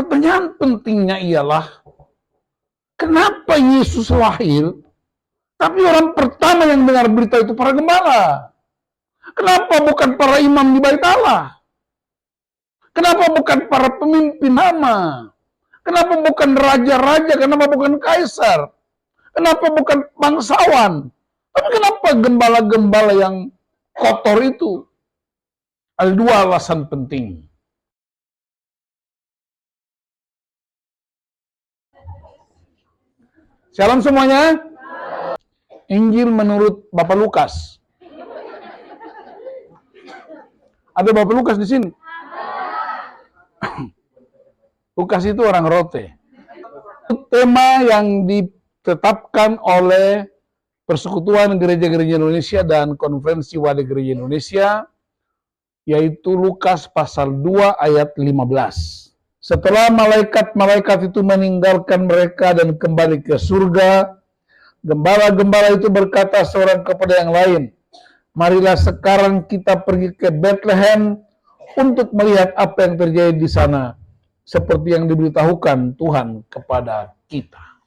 pertanyaan pentingnya ialah, kenapa Yesus lahir, tapi orang pertama yang dengar berita itu para gembala? Kenapa bukan para imam di Bait Allah? Kenapa bukan para pemimpin nama? Kenapa bukan raja-raja? Kenapa bukan kaisar? Kenapa bukan bangsawan? Tapi kenapa gembala-gembala yang kotor itu? Ada dua alasan penting. Shalom semuanya. Injil menurut Bapak Lukas. Ada Bapak Lukas di sini? Lukas itu orang Rote. Tema yang ditetapkan oleh Persekutuan Gereja-Gereja Indonesia dan Konferensi Wadah Gereja Indonesia, yaitu Lukas pasal 2 ayat 15. Setelah malaikat-malaikat itu meninggalkan mereka dan kembali ke surga, gembala-gembala itu berkata seorang kepada yang lain, "Marilah sekarang kita pergi ke Bethlehem untuk melihat apa yang terjadi di sana, seperti yang diberitahukan Tuhan kepada kita."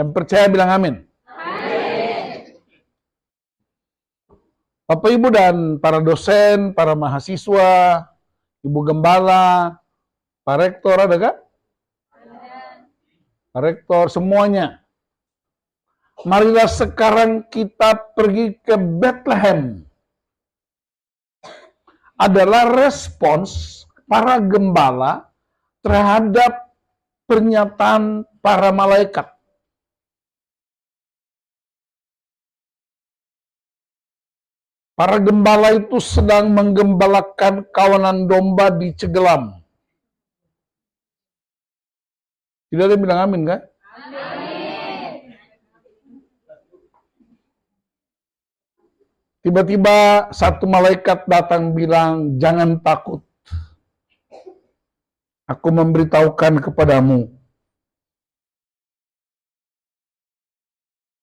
Yang percaya bilang amin. Amin. Bapak Ibu dan para dosen, para mahasiswa, Ibu Gembala, Pak Rektor ada gak? Pak Rektor, semuanya. Marilah sekarang kita pergi ke Bethlehem. Adalah respons para gembala terhadap pernyataan para malaikat. Para gembala itu sedang menggembalakan kawanan domba di Cegelam. Tidak ada yang bilang amin kan? Amin. Tiba-tiba satu malaikat datang bilang, "Jangan takut. Aku memberitahukan kepadamu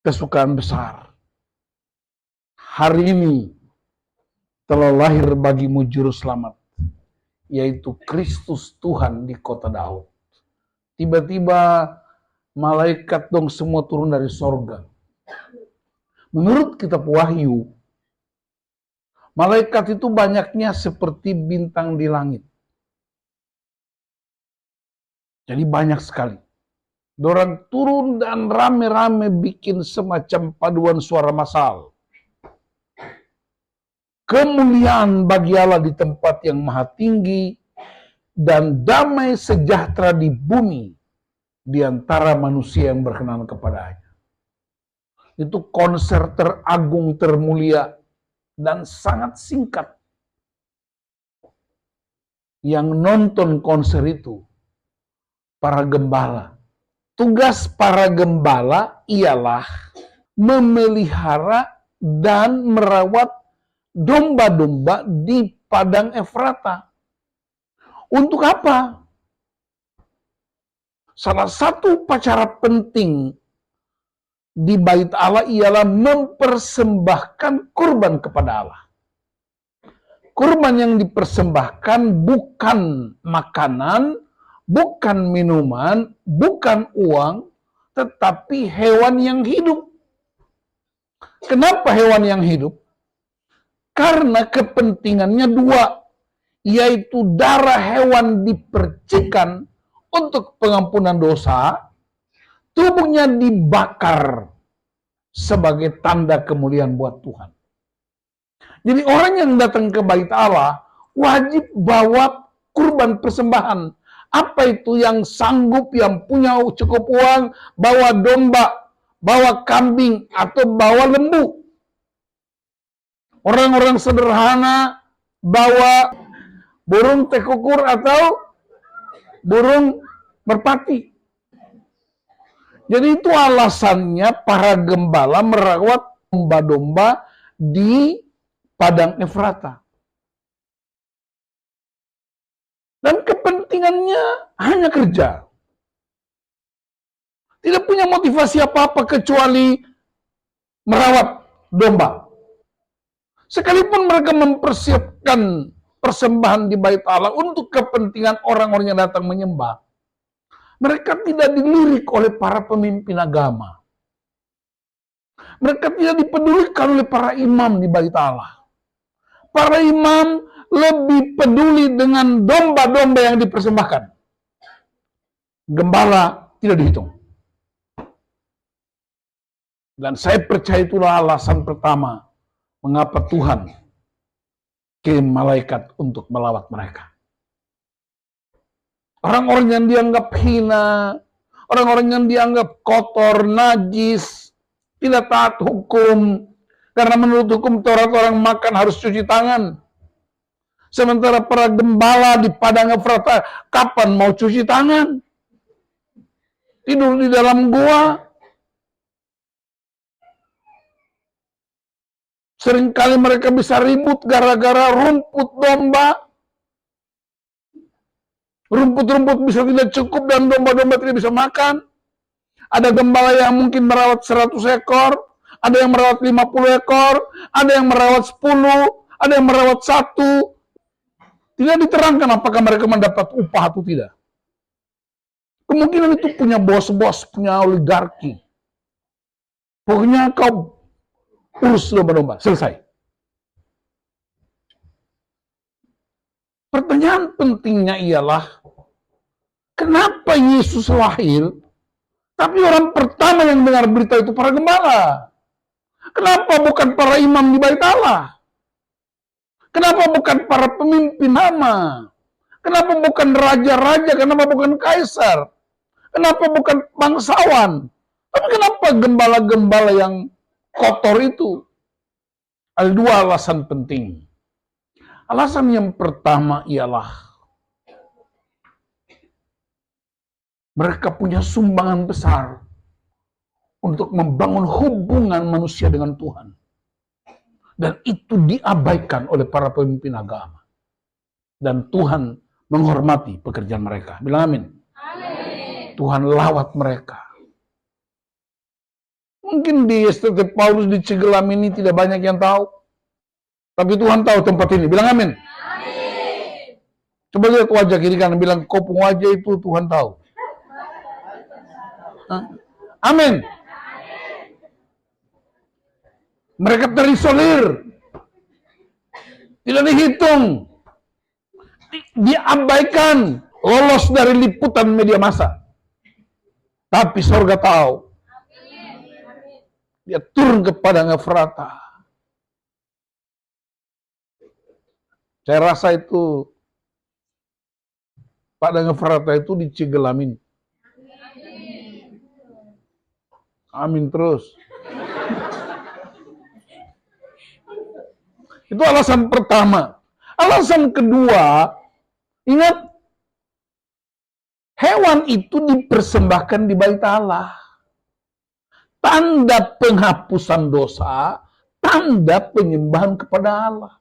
kesukaan besar. Hari ini telah lahir bagimu juru selamat, yaitu Kristus Tuhan di kota Daud." Tiba-tiba malaikat dong semua turun dari sorga. Menurut kitab Wahyu, malaikat itu banyaknya seperti bintang di langit. Jadi banyak sekali. Dorang turun dan rame-rame bikin semacam paduan suara massal. Kemuliaan bagi Allah di tempat yang maha tinggi, dan damai sejahtera di bumi di antara manusia yang berkenan kepadanya. Itu konser teragung, termulia, dan sangat singkat. Yang nonton konser itu para gembala. Tugas para gembala ialah memelihara dan merawat domba-domba di padang Efrata. Untuk apa? Salah satu upacara penting di Bait Allah ialah mempersembahkan kurban kepada Allah. Kurban yang dipersembahkan bukan makanan, bukan minuman, bukan uang, tetapi hewan yang hidup. Kenapa hewan yang hidup? Karena kepentingannya dua, yaitu darah hewan dipercikan untuk pengampunan dosa, tubuhnya dibakar sebagai tanda kemuliaan buat Tuhan. Jadi orang yang datang ke Bait Allah wajib bawa kurban persembahan. Apa itu? Yang sanggup, yang punya cukup uang, bawa domba, bawa kambing, atau bawa lembu. Orang-orang sederhana bawa burung tekukur atau burung merpati. Jadi itu alasannya para gembala merawat domba-domba di padang Efrata. Dan kepentingannya hanya kerja. Tidak punya motivasi apa-apa kecuali merawat domba. Sekalipun mereka mempersiapkan persembahan di Bait Allah untuk kepentingan orang-orang yang datang menyembah, Mereka tidak dilirik oleh para pemimpin agama. Mereka tidak dipedulikan oleh para imam di Bait Allah. Para imam lebih peduli dengan domba-domba yang dipersembahkan. Gembala tidak dihitung. Dan saya percaya itulah alasan pertama mengapa Tuhan kirim malaikat untuk melawat mereka. Orang-orang yang dianggap hina, orang-orang yang dianggap kotor, najis, tidak taat hukum. Karena menurut hukum Taurat orang makan harus cuci tangan. Sementara para gembala di padang Efrata, kapan mau cuci tangan? Tidur di dalam gua. Seringkali mereka bisa ribut gara-gara rumput domba. Rumput-rumput bisa tidak cukup dan domba-domba tidak bisa makan. Ada gembala yang mungkin merawat 100 ekor, ada yang merawat 50 ekor, ada yang merawat 10, ada yang merawat 1. Tidak diterangkan apakah mereka mendapat upah atau tidak. Kemungkinan itu punya bos-bos, punya oligarki. Pokoknya kau urus domba-domba, selesai. Pertanyaan pentingnya ialah, kenapa Yesus lahir, tapi orang pertama yang dengar berita itu para gembala? Kenapa bukan para imam di Bait Allah? Kenapa bukan para pemimpin hama? Kenapa bukan raja-raja? Kenapa bukan kaisar? Kenapa bukan bangsawan? Tapi kenapa gembala-gembala yang kotor itu? Ada 2 alasan penting. Alasan yang pertama ialah mereka punya sumbangan besar untuk membangun hubungan manusia dengan Tuhan. Dan itu diabaikan oleh para pemimpin agama. Dan Tuhan menghormati pekerjaan mereka. Bilang amin. Amin. Tuhan lawat mereka. Mungkin di STT Paulus di Cigelam ini tidak banyak yang tahu. Tapi Tuhan tahu tempat ini. Bilang amin. Amin. Coba lihat wajah kiri kanan. Bilang kopong wajah itu Tuhan tahu. Amin. Mereka terisolir. Tidak dihitung. Diabaikan. Lolos dari liputan media massa. Tapi surga tahu. Dia turun ke padang Efrata. Saya rasa itu padang Efrata itu di Cigelamin. Amin terus. Itu alasan pertama. Alasan kedua, ingat, hewan itu dipersembahkan di Bait Allah. Tanda penghapusan dosa, tanda penyembahan kepada Allah.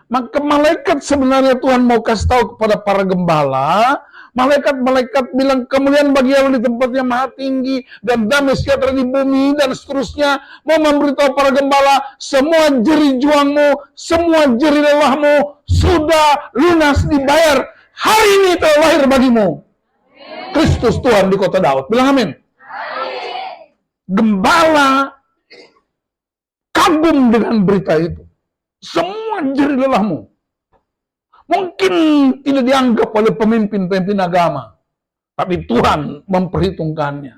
Maka malaikat sebenarnya Tuhan mau kasih tahu kepada para gembala, malaikat-malaikat bilang kemuliaan bagi Allah di tempat yang maha tinggi dan damai sejahtera di bumi dan seterusnya. Mau memberitahu para gembala, semua jerih juangmu, semua jerih lelahmu sudah lunas dibayar. Hari ini telah lahir bagimu Kristus Tuhan di kota Daud. Bilang amin. Gembala kagum dengan berita itu. Semua jerih lelahmu. Mungkin tidak dianggap oleh pemimpin-pemimpin agama. Tapi Tuhan memperhitungkannya.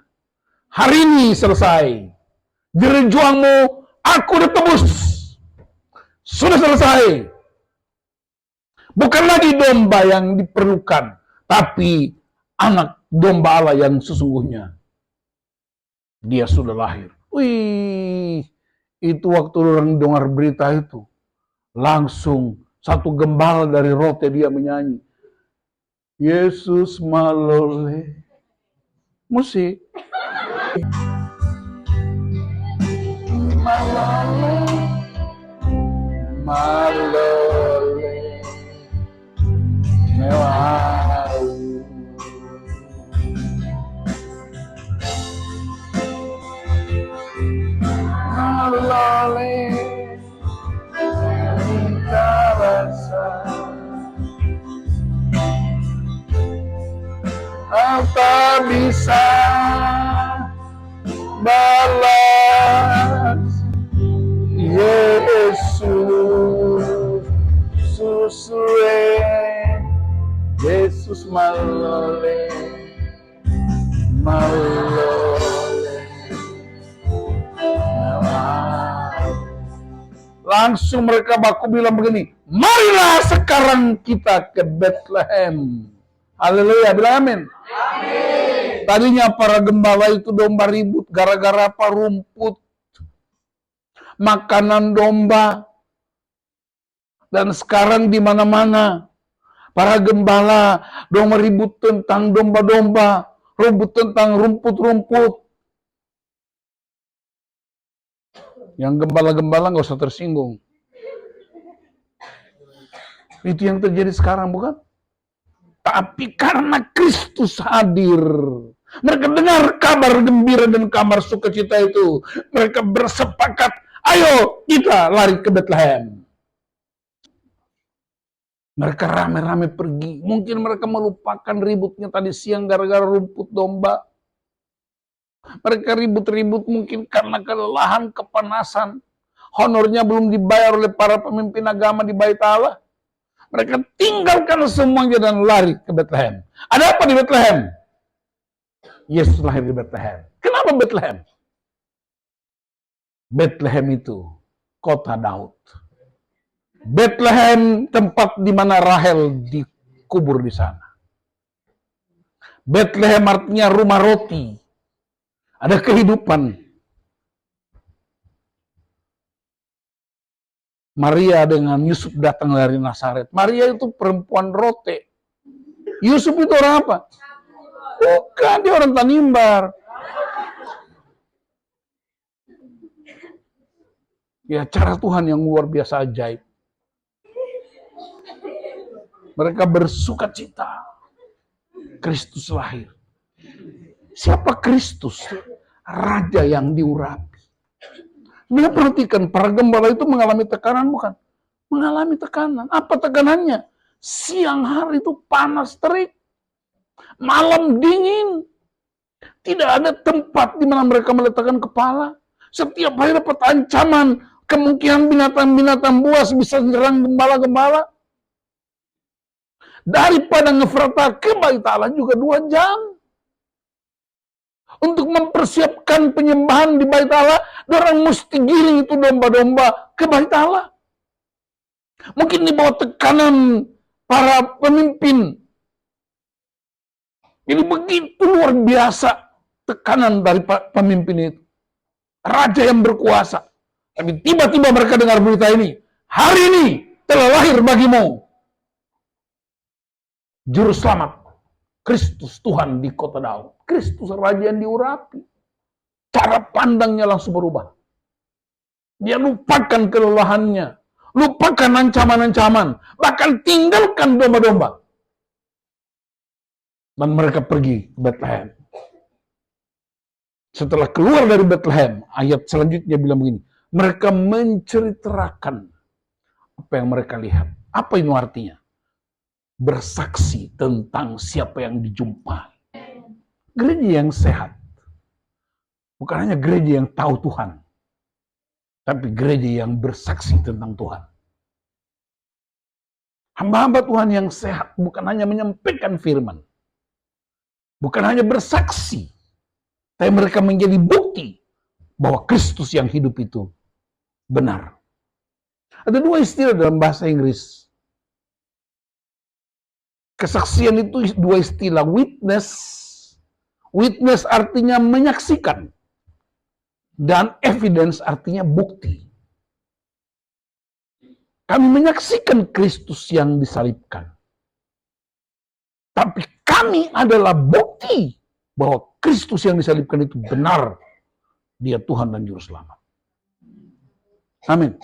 Hari ini selesai. Jerih juangmu, aku ditebus. Sudah selesai. Bukan lagi domba yang diperlukan. Tapi anak domba Allah yang sesungguhnya. Dia sudah lahir. Wih, itu waktu orang dengar berita itu. Langsung satu gembala dari Rote dia menyanyi. Yesus malole. Musik. Malole. Malole. Mewah. Malole. tak bisa balas. Yesus susue, Yesus malole, langsung mereka baku bilang begini, marilah sekarang kita ke Bethlehem. Haleluya, bilang amin. Amin. Tadinya para gembala itu domba ribut gara-gara apa? Rumput, makanan domba. Dan sekarang di mana-mana para gembala domba ribut tentang domba-domba, ribut tentang rumput-rumput. Yang gembala-gembala nggak usah tersinggung. Itu yang terjadi sekarang, bukan? Tapi karena Kristus hadir, mereka dengar kabar gembira dan kabar sukacita itu. Mereka bersepakat, ayo kita lari ke Bethlehem. Mereka rame-rame pergi. Mungkin mereka melupakan ributnya tadi siang gara-gara rumput domba. Mereka ribut-ribut mungkin karena kelelahan, kepanasan. Honornya belum dibayar oleh para pemimpin agama di Bait Allah. Mereka tinggalkan semuanya dan lari ke Bethlehem. Ada apa di Bethlehem? Yesus lahir di Bethlehem. Kenapa Bethlehem? Bethlehem itu kota Daud. Bethlehem tempat di mana Rahel dikubur di sana. Bethlehem artinya rumah roti. Ada kehidupan. Maria dengan Yusuf datang dari Nazaret. Maria itu perempuan rote. Yusuf itu orang apa? Bukan, dia orang Tanimbar. Ya, cara Tuhan yang luar biasa ajaib. Mereka bersuka cita. Kristus lahir. Siapa Kristus? Raja yang diurapi. Bila perhatikan, para gembala itu mengalami tekanan, bukan? Mengalami tekanan. Apa tekanannya? Siang hari itu panas terik. Malam dingin. Tidak ada tempat di mana mereka meletakkan kepala. Setiap hari dapat ancaman. Kemungkinan binatang-binatang buas bisa menyerang gembala-gembala. Dari Padang Efrata ke Bait Allah juga 2 jam. Untuk mempersiapkan penyembahan di Bait Allah, orang mesti giring itu domba-domba ke Bait Allah. Mungkin di bawah tekanan para pemimpin. Jadi begitu luar biasa tekanan dari pemimpin itu. Raja yang berkuasa. Tapi tiba-tiba mereka dengar berita ini. Hari ini telah lahir bagimu Juru Selamat. Kristus Tuhan di kota Daud. Kristus Raja yang diurapi. Cara pandangnya langsung berubah. Dia lupakan kelelahannya. Lupakan ancaman-ancaman. Bahkan tinggalkan domba-domba. Dan mereka pergi ke Bethlehem. Setelah keluar dari Bethlehem, ayat selanjutnya bilang begini. Mereka menceritakan apa yang mereka lihat. Apa itu artinya? Bersaksi tentang siapa yang dijumpai. Gereja yang sehat. Bukan hanya gereja yang tahu Tuhan. Tapi gereja yang bersaksi tentang Tuhan. Hamba-hamba Tuhan yang sehat bukan hanya menyampaikan firman. Bukan hanya bersaksi. Tapi mereka menjadi bukti bahwa Kristus yang hidup itu benar. Ada 2 istilah dalam bahasa Inggris. Kesaksian itu 2 istilah. Witness. Witness artinya menyaksikan. Dan evidence artinya bukti. Kami menyaksikan Kristus yang disalibkan. Tapi kami adalah bukti bahwa Kristus yang disalibkan itu benar. Dia Tuhan dan Juru Selamat. Amin.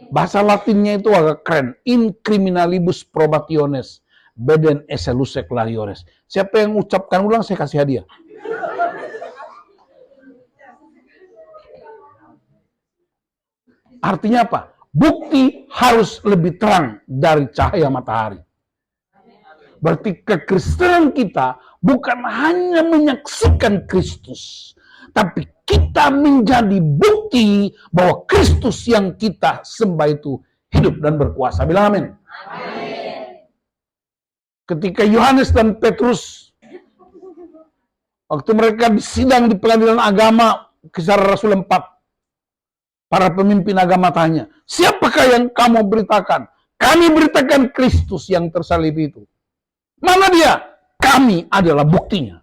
Bahasa Latinnya itu agak keren. In criminalibus probationes. Beden eseluse clariores. Siapa yang ucapkan ulang, saya kasih hadiah. Artinya apa? Bukti harus lebih terang dari cahaya matahari. Berarti kekristenan kita bukan hanya menyaksikan Kristus, tapi kita menjadi bukti bahwa Kristus yang kita sembah itu hidup dan berkuasa. Bilang amin. Ketika Yohanes dan Petrus, waktu mereka sidang di pengadilan agama, Kisah Rasul 4, para pemimpin agama tanya, siapakah yang kamu beritakan? Kami beritakan Kristus yang tersalib itu. Mana dia? Kami adalah buktinya.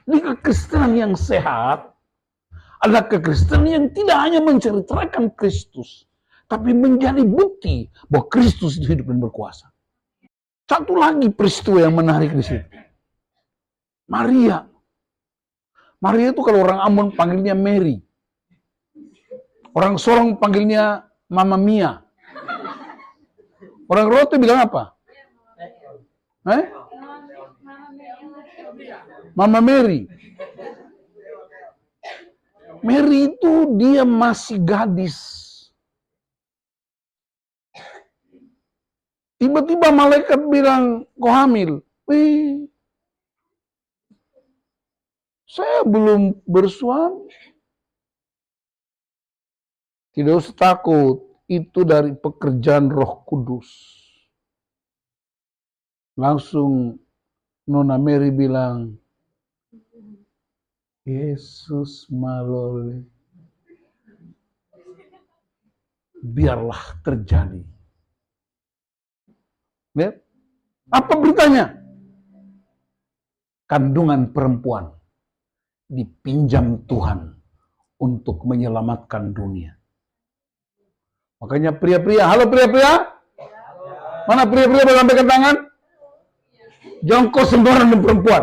Jadi kekristenan yang sehat adalah kekristenan yang tidak hanya menceritakan Kristus, tapi menjadi bukti bahwa Kristus itu hidup dan berkuasa. Satu lagi peristiwa yang menarik di situ. Maria. Maria itu kalau orang Ambon panggilnya Mary. Orang Sorong panggilnya Mama Mia. Orang Rote bilang apa? Mama Mary. Mary itu dia masih gadis. Tiba-tiba malaikat bilang, kau hamil. Wih, saya belum bersuami. Tidak usah takut, itu dari pekerjaan Roh Kudus. Langsung Nona Mary bilang, Yesus malole, biarlah terjadi. Lihat, apa beritanya? Kandungan perempuan dipinjam Tuhan untuk menyelamatkan dunia. Makanya pria-pria, halo pria-pria? Mana pria-pria berlambaikan tangan? Jongkok sembarangan dengan perempuan.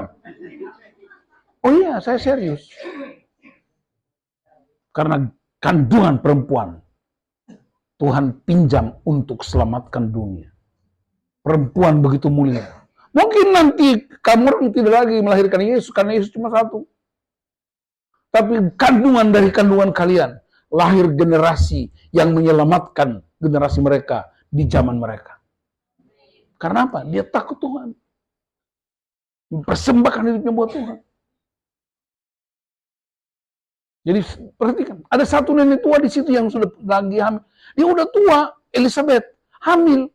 Oh iya, saya serius. Karena kandungan perempuan Tuhan pinjam untuk selamatkan dunia. Perempuan begitu mulia. Mungkin nanti kamu tidak lagi melahirkan Yesus karena Yesus cuma satu. Tapi kandungan dari kandungan kalian lahir generasi yang menyelamatkan generasi mereka di zaman mereka. Karena apa? Dia takut Tuhan. Mempersembahkan hidupnya buat Tuhan. Jadi perhatikan, ada satu nenek tua di situ yang sudah lagi hamil. Dia udah tua, Elizabeth, hamil.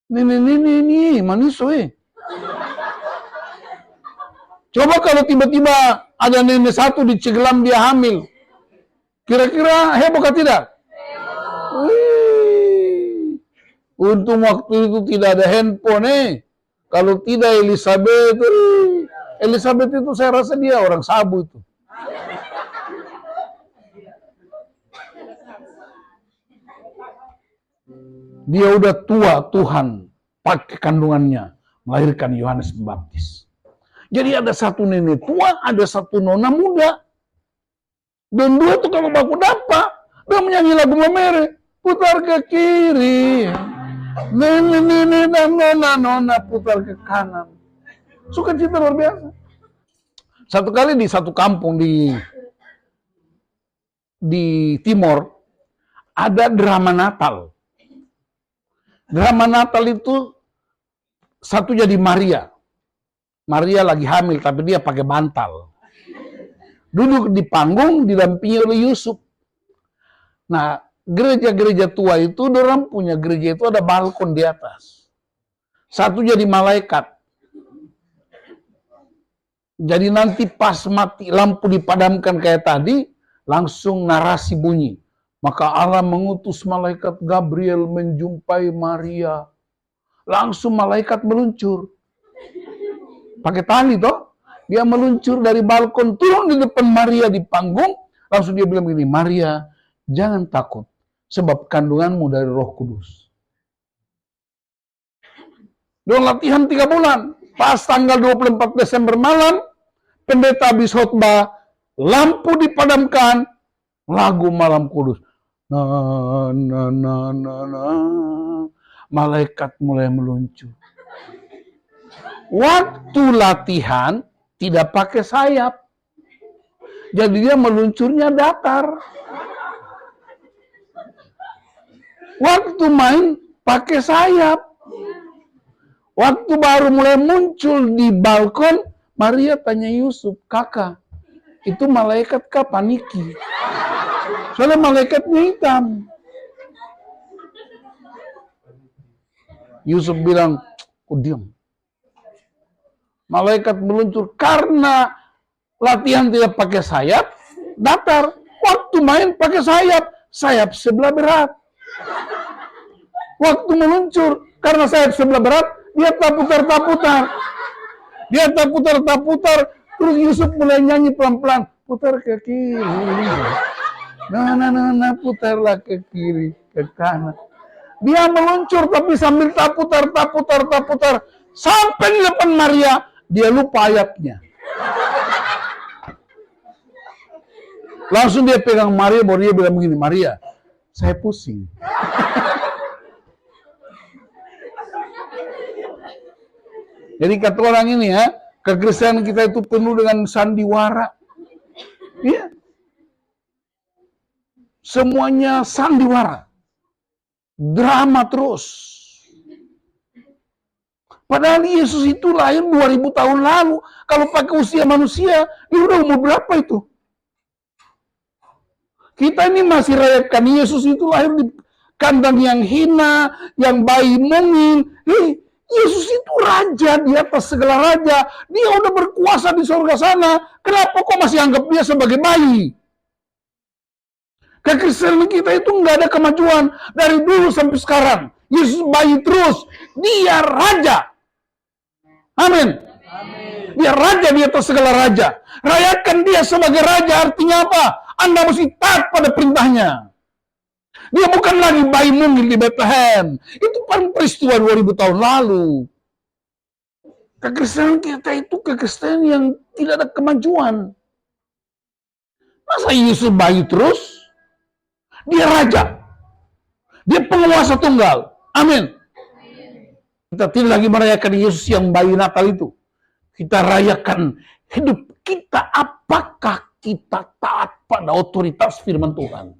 Nenek-nenek ini manis weh. Coba kalau tiba-tiba ada nenek satu di Cigelam dia hamil. Kira-kira heboh kah tidak? Wih. Untung waktu itu tidak ada handphone Kalau tidak Elizabeth, Elizabeth itu saya rasa dia orang sabu itu. Dia udah tua, Tuhan pakai kandungannya melahirkan Yohanes Pembaptis. Jadi ada satu nenek tua, ada satu nona muda. Dan dua tuh kalau baku dapat, dia menyanyi lagu Mamere, putar ke kiri. Nenek dan nona putar ke kanan. Sukacita luar biasa. Satu kali di satu kampung di Timor ada drama Natal. Drama Natal itu satu jadi Maria. Maria lagi hamil tapi dia pakai bantal. Duduk di panggung didampingi oleh Yusuf. Nah, gereja-gereja tua itu, orang punya gereja itu ada balkon di atas. Satu jadi malaikat. Jadi nanti pas mati lampu dipadamkan kayak tadi, langsung narasi bunyi. Maka Allah mengutus malaikat Gabriel menjumpai Maria. Langsung malaikat meluncur. Pakai tali toh. Dia meluncur dari balkon, turun di depan Maria di panggung. Langsung dia bilang begini, Maria, jangan takut. Sebab kandunganmu dari Roh Kudus. Dia latihan 3 bulan. Pas tanggal 24 Desember malam, pendeta habis khotbah, lampu dipadamkan, lagu Malam Kudus. Na, na, na, na, na. Malaikat mulai meluncur. Waktu latihan, tidak pakai sayap. Jadi dia meluncurnya datar. Waktu main pakai sayap. Waktu baru mulai muncul di balkon, Maria tanya Yusuf, kakak, itu malaikat kah paniki? Soalnya malaikatnya hitam. Yusuf bilang, diam. Malaikat meluncur karena latihan tidak pakai sayap, datar. Waktu main pakai sayap sebelah berat. Waktu meluncur, karena sayap sebelah berat, dia tak putar. Terus Yusuf mulai nyanyi pelan-pelan, putar ke kiri. Nah, putarlah ke kiri, ke kanan. Dia meluncur tapi sambil tak putar. Sampai di depan Maria, dia lupa ayatnya. Langsung dia pegang Maria, baru dia bilang begini, Maria, saya pusing. Jadi kata orang ini ya, kekristenan kita itu penuh dengan sandiwara. Iya. Semuanya sandiwara. Drama terus. Padahal Yesus itu lahir 2000 tahun lalu. Kalau pakai usia manusia, dia udah umur berapa itu? Kita ini masih rayakan Yesus itu lahir di kandang yang hina, yang bayi mungil. Yesus itu raja di atas segala raja. Dia udah berkuasa di surga sana. Kenapa kok masih anggap dia sebagai bayi? Kekristenan kita itu nggak ada kemajuan dari dulu sampai sekarang. Yesus bayi terus. Dia raja. Amin. Dia raja di atas segala raja. Rayakan dia sebagai raja artinya apa? Anda mesti taat pada perintahnya. Dia bukan lagi bayi mungil di Bethlehem. Itu kan peristiwa 2000 tahun lalu. Kekristenan kita itu kekristenan yang tidak ada kemajuan. Masa Yesus bayi terus? Dia raja. Dia penguasa tunggal. Amin. Kita tidak lagi merayakan Yesus yang bayi Natal itu. Kita rayakan hidup kita. Apakah kita taat pada otoritas firman Tuhan?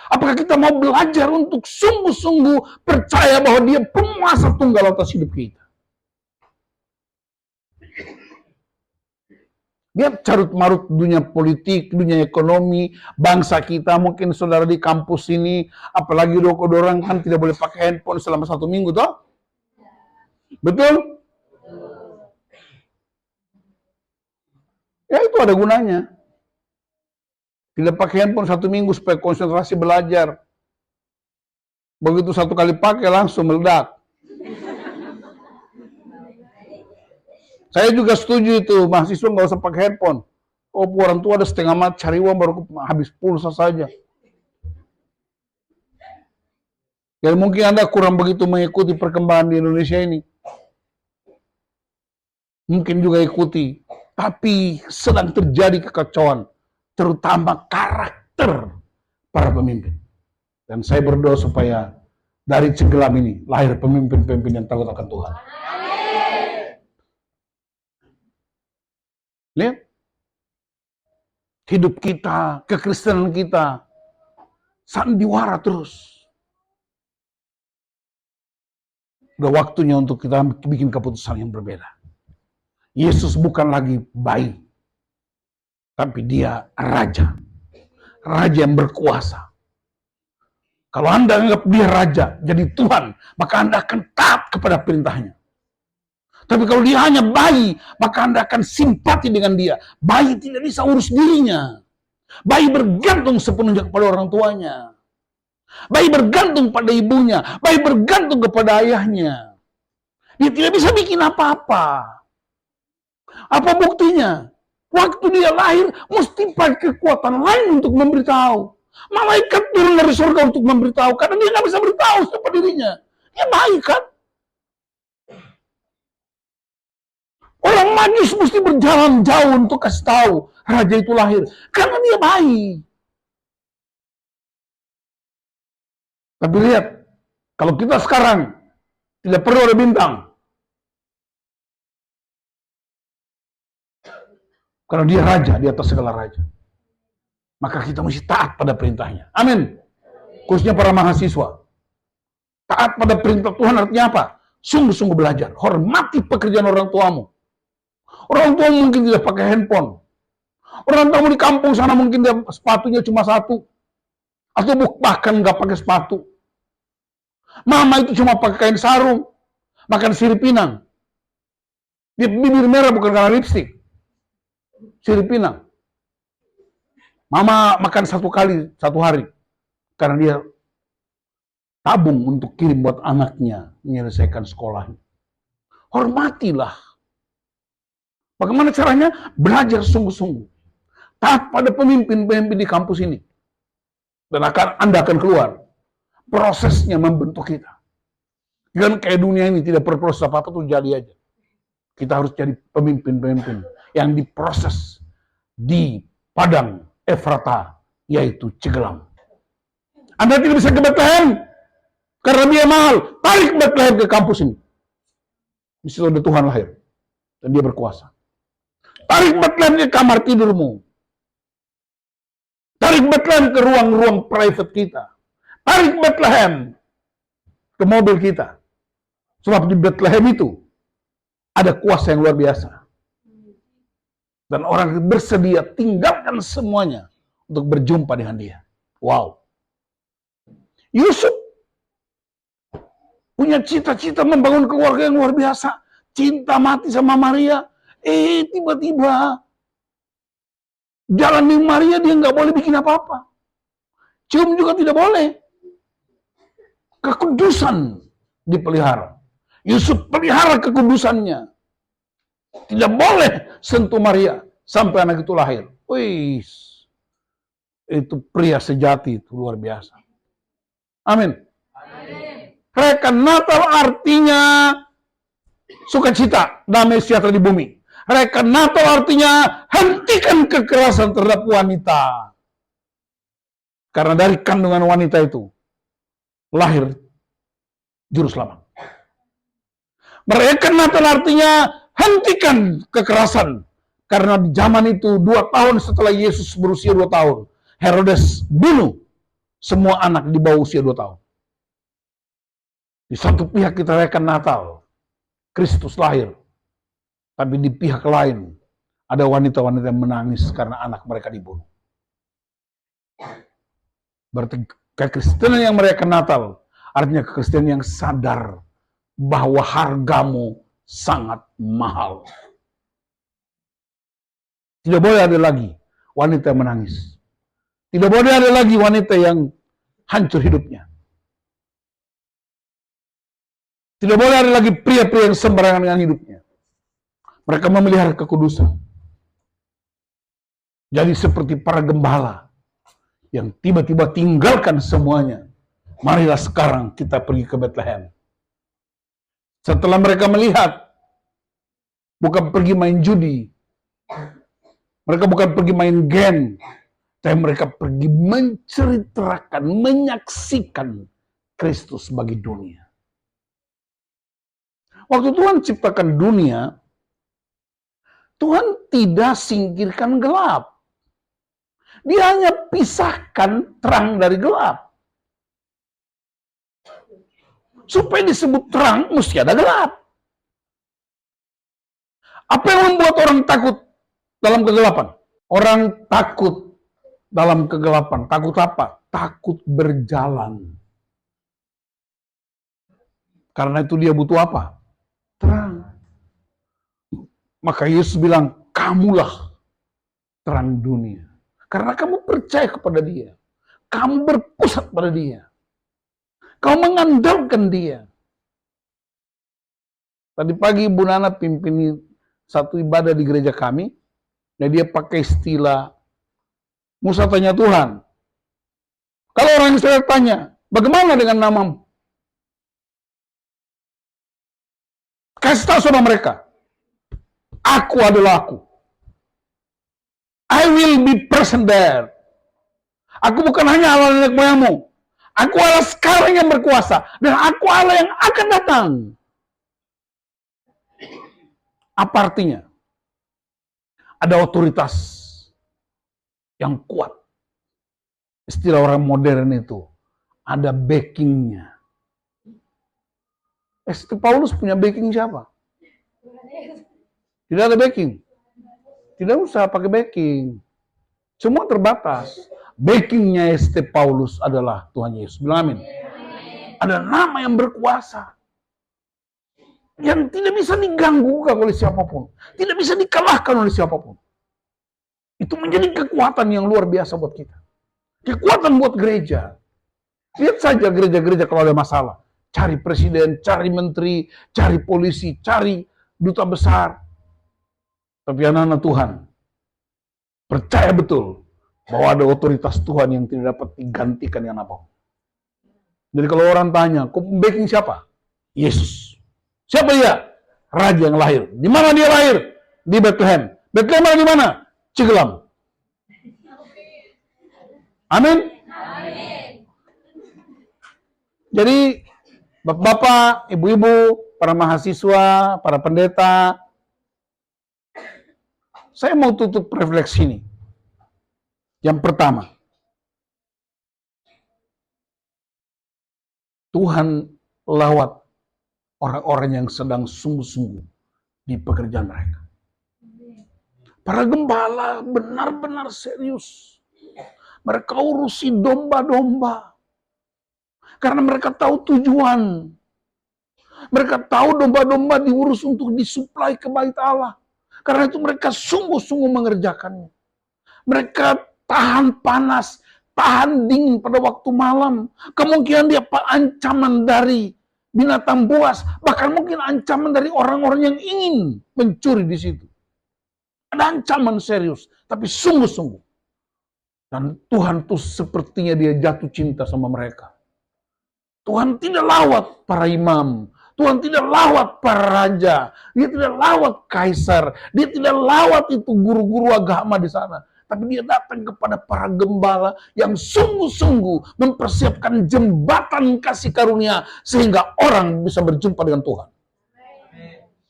Apakah kita mau belajar untuk sungguh-sungguh percaya bahwa dia penguasa tunggal atas hidup kita? Dia carut-marut dunia politik, dunia ekonomi, bangsa kita, mungkin saudara di kampus ini, apalagi orang kan tidak boleh pakai handphone selama 1 minggu, toh? Betul? Ya itu ada gunanya. Tidak pakai handphone 1 minggu supaya konsentrasi belajar. Begitu 1 kali pakai langsung meledak. Saya juga setuju itu, mahasiswa nggak usah pakai handphone. Oh, orang tua ada setengah mati cari uang baru habis pulsa saja. Jadi mungkin Anda kurang begitu mengikuti perkembangan di Indonesia ini. Mungkin juga ikuti, tapi sedang terjadi kekacauan, terutama karakter para pemimpin. Dan saya berdoa supaya dari cenggelam ini lahir pemimpin-pemimpin yang takut akan Tuhan. Lihat, hidup kita, kekristenan kita, sandiwara terus. Udah waktunya untuk kita bikin keputusan yang berbeda. Yesus bukan lagi bayi, tapi dia raja. Raja yang berkuasa. Kalau Anda anggap dia raja, jadi Tuhan, maka Anda akan taat kepada perintahnya. Tapi kalau dia hanya bayi, maka Anda akan simpati dengan dia. Bayi tidak bisa urus dirinya. Bayi bergantung sepenuhnya kepada orang tuanya. Bayi bergantung pada ibunya. Bayi bergantung kepada ayahnya. Dia tidak bisa bikin apa-apa. Apa buktinya? Waktu dia lahir, mesti pakai kekuatan lain untuk memberitahu. Malaikat turun dari surga untuk memberitahu. Karena dia nggak bisa beritahu siapa dirinya. Dia bayi kan? Orang majus mesti berjalan jauh untuk kasih tahu raja itu lahir. Karena dia bayi. Tapi lihat, kalau kita sekarang tidak perlu ada bintang. Karena dia raja di atas segala raja. Maka kita mesti taat pada perintahnya. Amin. Khususnya para mahasiswa. Taat pada perintah Tuhan artinya apa? sungguh-sungguh belajar. Hormati pekerjaan orang tuamu. Orang tuamu mungkin tidak pakai handphone. Orang tuamu di kampung sana mungkin dia sepatunya cuma satu. Atau bahkan nggak pakai sepatu. Mama itu cuma pakai kain sarung. Makan sirip pinang. Dia bibir merah bukan karena lipstik. Sirip pinang. Mama makan satu kali, satu hari. Karena dia tabung untuk kirim buat anaknya menyelesaikan sekolahnya. Hormatilah. Bagaimana caranya? Belajar sungguh-sungguh. Taat pada pemimpin-pemimpin di kampus ini. Dan Anda akan keluar. Prosesnya membentuk kita. Kan kayak dunia ini tidak berproses apa-apa tuh jadi aja. Kita harus jadi pemimpin-pemimpin yang diproses di padang Efrata, yaitu Cigelam. Anda tidak bisa ke Bethlehem karena biaya mahal. Tarik Bethlehem ke kampus ini. Di situ ada Tuhan lahir dan dia berkuasa. Tarik Bethlehem ke kamar tidurmu. Tarik Bethlehem ke ruang-ruang private kita. Tarik Bethlehem ke mobil kita. Sebab di Bethlehem itu ada kuasa yang luar biasa. Dan orang bersedia tinggalkan semuanya untuk berjumpa dengan dia. Wow. Yusuf punya cita-cita membangun keluarga yang luar biasa. Cinta mati sama Maria. Tiba-tiba jalan di Maria dia nggak boleh bikin apa-apa. Cium juga tidak boleh. Kekudusan dipelihara. Yusuf pelihara kekudusannya. Tidak boleh sentuh Maria sampai anak itu lahir. Wih, itu pria sejati, itu luar biasa. Amin. Rayakan Natal artinya sukacita, damai sejahtera di bumi. Rayakan Natal artinya hentikan kekerasan terhadap wanita. Karena dari kandungan wanita itu lahir juru selamat. Merayakan Natal artinya hentikan kekerasan. Karena di zaman itu 2 tahun setelah Yesus berusia 2 tahun. Herodes bunuh semua anak di bawah usia 2 tahun. Di satu pihak kita rayakan Natal. Kristus lahir. Tapi di pihak lain ada wanita-wanita yang menangis karena anak mereka dibunuh. Berarti kekristenan yang merayakan Natal artinya kekristenan yang sadar bahwa hargamu sangat mahal. Tidak boleh ada lagi wanita yang menangis. Tidak boleh ada lagi wanita yang hancur hidupnya. Tidak boleh ada lagi pria-pria yang sembarangan dengan hidupnya. Mereka memelihara kekudusan. Jadi seperti para gembala yang tiba-tiba tinggalkan semuanya. Marilah sekarang kita pergi ke Bethlehem. Setelah mereka melihat, bukan pergi main judi, mereka bukan pergi main game, tapi mereka pergi menceritakan, menyaksikan Kristus bagi dunia. Waktu Tuhan ciptakan dunia, Tuhan tidak singkirkan gelap. Dia hanya pisahkan terang dari gelap. Supaya disebut terang, mesti ada gelap. Apa yang membuat orang takut dalam kegelapan? Orang takut dalam kegelapan. Takut apa? Takut berjalan. Karena itu dia butuh apa? Terang. Maka Yesus bilang, kamulah terang dunia. Karena kamu percaya kepada dia. Kamu berpusat pada dia. Kau mengandalkan dia. Tadi pagi Bu Nana pimpin satu ibadah di gereja kami. Dan dia pakai istilah, Musa tanya Tuhan. Kalau orang Israel tanya, bagaimana dengan namamu? Kasih tahu sama mereka. Aku adalah aku. I will be present there. Aku bukan hanya Allah nenek moyangmu. Aku Allah sekarang yang berkuasa. Dan aku Allah yang akan datang. Apa artinya? Ada otoritas yang kuat. Istilah orang modern itu. Ada backingnya. ST Paulus punya backing siapa? Tidak ada backing. Tidak usah pakai backing. Semua terbatas. Backingnya ST Paulus adalah Tuhan Yesus. Bilang amin. Ada nama yang berkuasa. Yang tidak bisa diganggu oleh siapapun. Tidak bisa dikalahkan oleh siapapun. Itu menjadi kekuatan yang luar biasa buat kita. Kekuatan buat gereja. Lihat saja gereja-gereja kalau ada masalah. Cari presiden, cari menteri, cari polisi, cari duta besar. Tapi anak-anak Tuhan, percaya betul bahwa ada otoritas Tuhan yang tidak dapat digantikan yang apapun. Jadi kalau orang tanya, kok backing siapa? Yesus. Siapa dia? Raja yang lahir. Di mana dia lahir? Di Bethlehem. Bethlehem di mana? Cigelam. Amin. Jadi bapak-bapak, ibu-ibu, para mahasiswa, para pendeta, saya mau tutup refleksi ini. Yang pertama, Tuhan lawat orang-orang yang sedang sungguh-sungguh di pekerjaan mereka. Para gembala benar-benar serius. Mereka urusi domba-domba. Karena mereka tahu tujuan. Mereka tahu domba-domba diurus untuk disuplai ke bait Allah. Karena itu mereka sungguh-sungguh mengerjakannya. Mereka tahan panas, tahan dingin pada waktu malam. Kemungkinan dia ancaman dari binatang buas, bahkan mungkin ancaman dari orang-orang yang ingin mencuri di situ. Ada ancaman serius, tapi sungguh-sungguh. Dan Tuhan tuh sepertinya dia jatuh cinta sama mereka. Tuhan tidak lawat para imam. Tuhan tidak lawat para raja. Dia tidak lawat kaisar. Dia tidak lawat itu guru-guru agama di sana. Tapi dia datang kepada para gembala yang sungguh-sungguh mempersiapkan jembatan kasih karunia sehingga orang bisa berjumpa dengan Tuhan.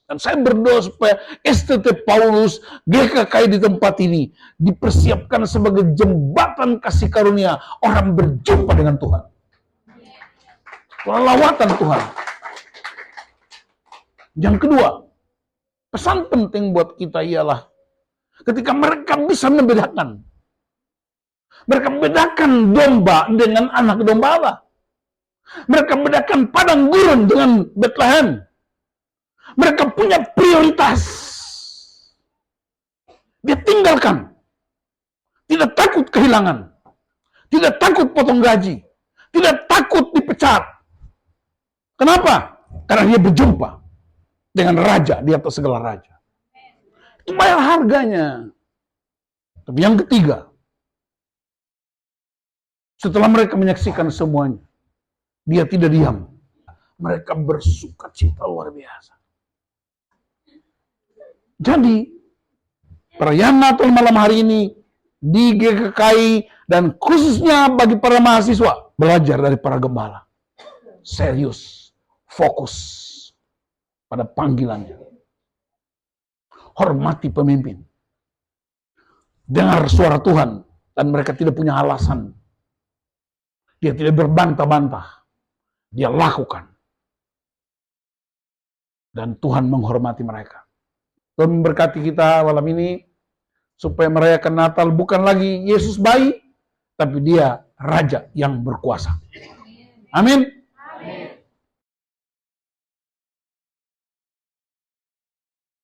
Dan saya berdoa supaya STT Paulus, GKKI di tempat ini dipersiapkan sebagai jembatan kasih karunia orang berjumpa dengan Tuhan. Lawatan Tuhan. Yang kedua, pesan penting buat kita ialah ketika mereka bisa membedakan. Mereka membedakan domba dengan anak domba Allah. Mereka membedakan padang gurun dengan Bethlehem. Mereka punya prioritas. Dia tinggalkan. Tidak takut kehilangan. Tidak takut potong gaji. Tidak takut dipecat. Kenapa? Karena dia berjumpa dengan raja di atas segala raja. Itu bayar harganya. Tapi yang ketiga, setelah mereka menyaksikan semuanya, dia tidak diam. Mereka bersukacita luar biasa. Jadi, perayaan Natal malam hari ini di GKKI dan khususnya bagi para mahasiswa, belajar dari para gembala. Serius, fokus pada panggilannya. Hormati pemimpin. Dengar suara Tuhan dan mereka tidak punya alasan. Dia tidak berbantah-bantah. Dia lakukan. Dan Tuhan menghormati mereka. Tuhan memberkati kita malam ini supaya merayakan Natal bukan lagi Yesus bayi, tapi dia Raja yang berkuasa. Amin.